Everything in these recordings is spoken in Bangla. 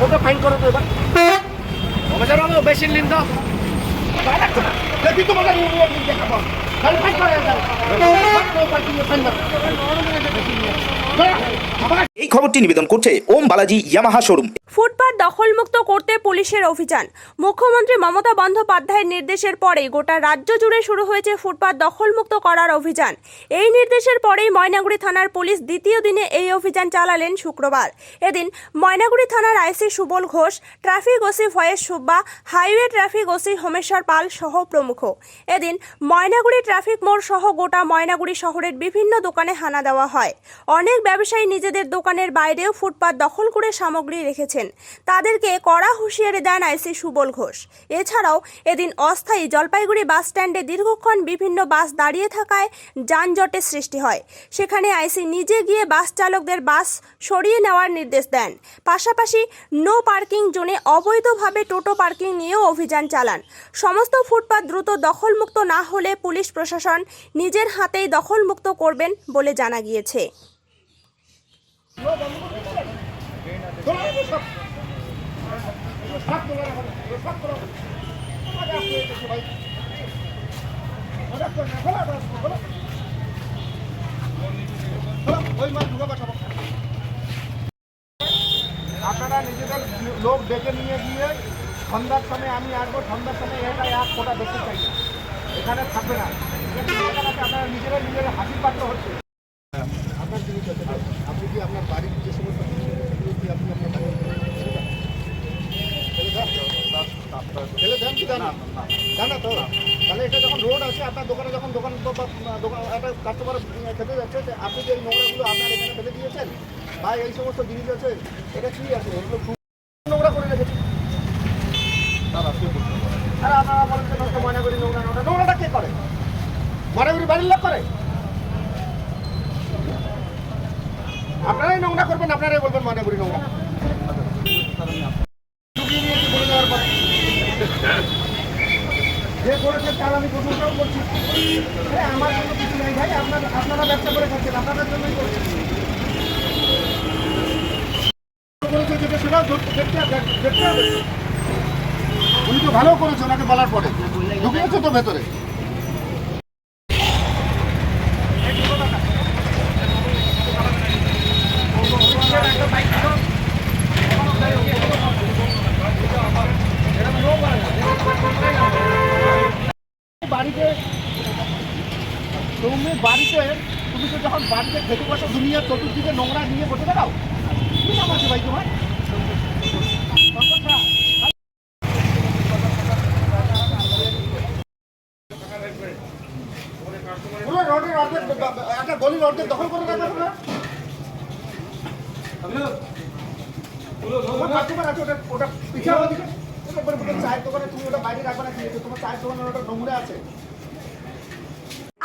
ওটা ফাইন করো তো এবার অবজার হবে বেশি লিন দাও দেখি তোমাকে দেখাবো ফাইন ফাইন করে দাও পার্কিং ফাইন দাও এই খবরটি নিবেদন করছে ওম বালাজি ইয়ামাহা শোরুম। ফুটপাত দখলমুক্ত করতে পুলিশের অভিযান। মুখ্যমন্ত্রী মমতা বন্দ্যোপাধ্যায়ের নির্দেশের পরে গোটা রাজ্য জুড়ে শুরু হয়েছে ফুটপাত দখলমুক্ত করার অভিযান। এই নির্দেশের পরেই ময়নাগুড়ি থানার পুলিশ দ্বিতীয় দিনে এই অভিযান চালালেন শুক্রবার। এদিন ময়নাগুড়ি থানার IC Subal Ghosh, traffic OC ভয়েস Subba, highway traffic OC Homeshwar Pal সহ প্রমুখ এদিন ময়নাগুড়ি ট্রাফিক মোড় সহ গোটা ময়নাগুড়ি শহরের বিভিন্ন দোকানে হানা দেওয়া হয়। অনেক ব্যবসায়ী নিজেদের দোকানের বাইরেও ফুটপাত দখল করে সামগ্রী রেখেছেন, তাদেরকে কড়া হুঁশিয়ারি দেন আইসি সুবল ঘোষ। এছাড়াও এদিন অস্থায়ী জলপাইগুড়ি বাস স্ট্যান্ডে দীর্ঘক্ষণ বিভিন্ন বাস দাঁড়িয়ে থাকায় যানজটের সৃষ্টি হয়। সেখানে আইসি নিজে গিয়ে বাস চালকদের বাস সরিয়ে নেওয়ার নির্দেশ দেন। পাশাপাশি নো পার্কিং জোনে অবৈধভাবে টোটো পার্কিং নিয়েও অভিযান চালান। সমস্ত ফুটপাত দ্রুত দখলমুক্ত না হলে পুলিশ প্রশাসন নিজের হাতেই দখলমুক্ত করবেন বলে জানা গিয়েছে। আপনারা নিজেদের লোক ডেকে নিয়ে গিয়ে সন্ধ্যার সময় আমি আসবো, সন্ধ্যার সময় এটা এক ফোটা দেখতে চাই না, এখানে থাকবে না। আপনারা নিজেরা হাসির পাত্র হচ্ছে। আপনার জিনিস আছে, আপনি কি আপনার বাড়ির যে সমস্ত জিনিসগুলো কি আপনি আপনার বাড়ির ফেলে দেন কি জানা জানা তো? তাহলে এটা যখন রোড আছে, আপনার দোকানে যখন দোকান একটা কাস্টমার খেতে যাচ্ছে, আপনি যে এই নোংরাগুলো আপনার এখানে ফেলে দিয়েছেন বা এই সমস্ত জিনিস আছে, এটা কি আছে? এগুলো খুব নোংরা করে রেখেছে। আর আপনারা বলেন যে ময়নাগুড়ি নোংরা, নোংরাটা কে করে? ময়নাগুড়ি বাড়ির লোক করে? আপনারাই নোংরা করবেন, আপনারাই বলবেন ময়নাগুড়ি নোংরা। যে করেছেন তার আমি প্রশংসাও করছি। আমার জন্য কিছু নেই ভাই, আপনারা ব্যবসা করে খাচ্ছেন, আপনাদের জন্যই করছেন। যেটা সেটাও দেখতে হবে। উনি তো ভালো করেছে, ওনাকে বলার পরে ঢুকিয়েছে তো ভেতরে। বাড়িতে তুমি তো যখন বাড়িতে খেতে বসে দুনিয়ার চতুর্দিকে নোংরা নিয়ে বসে দাঁড়াও, কি নাম আছে ভাই তোমার? একটা গলির অর্ধেক দখল করে রাখা তোমরা। ওটা পিছিয়ে চায়ের দোকানে তুমি ওটা বাইরে রাখবে না, তোমার চায়ের দোকানে ওটা নোংরা আছে।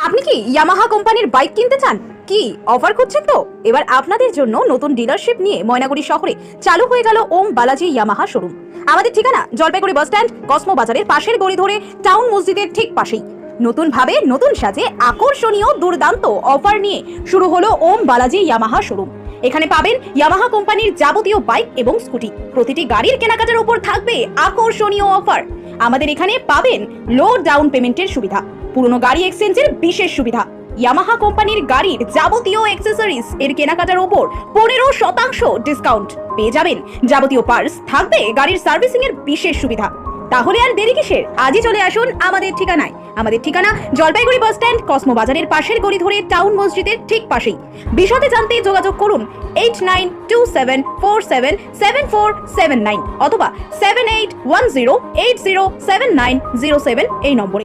আপনি কি ইয়ামাহা কোম্পানির বাইক কিনতে চান? কি অফার করছেন? তো এবার আপনাদের জন্য নতুন ডিলারশিপ নিয়ে ময়নাগুড়ি শহরে চালু হয়ে গেল ওম বালাজি ইয়ামাহা শোরুম। আমাদের ঠিকানা জলপাইগুড়ি বাস স্ট্যান্ড, কসমো বাজারের পাশের গলি ধরে টাউন মসজিদের ঠিক পাশেই। নতুন ভাবে নতুন সাজে আকর্ষণীয় দুর্দান্ত অফার নিয়ে শুরু হলো ওম বালাজি ইয়ামাহা শোরুম। এখানে পাবেন ইয়ামাহা কোম্পানির যাবতীয় বাইক এবং স্কুটি। প্রতিটি গাড়ির কেনাকাটার উপর থাকবে আকর্ষণীয় অফার। আমাদের এখানে পাবেন লো ডাউন পেমেন্টের সুবিধা, পুরনো গাড়ি এক্সচেঞ্জের বিশেষ সুবিধা, ইয়ামাহা কোম্পানির গাড়ির যাবতীয় অ্যাকসেসরিজ এর কেনাকাটার উপর 15% ডিসকাউন্ট পেয়ে যাবেন। যাবতীয় পার্টস থাকবে, গাড়ির সার্ভিসিং এর বিশেষ সুবিধা। তাহলে আর দেরি কিসের? আজই চলে আসুন আমাদের ঠিকানায়। আমাদের ঠিকানা জলপাইগুড়ি বাস স্ট্যান্ড, কসমো বাজারের পাশের গলি ধরে টাউন মসজিদের ঠিক পাশেই। বিশদে জানতে যোগাযোগ করুন 8927477479 অথবা 7810807907 এই নম্বরে।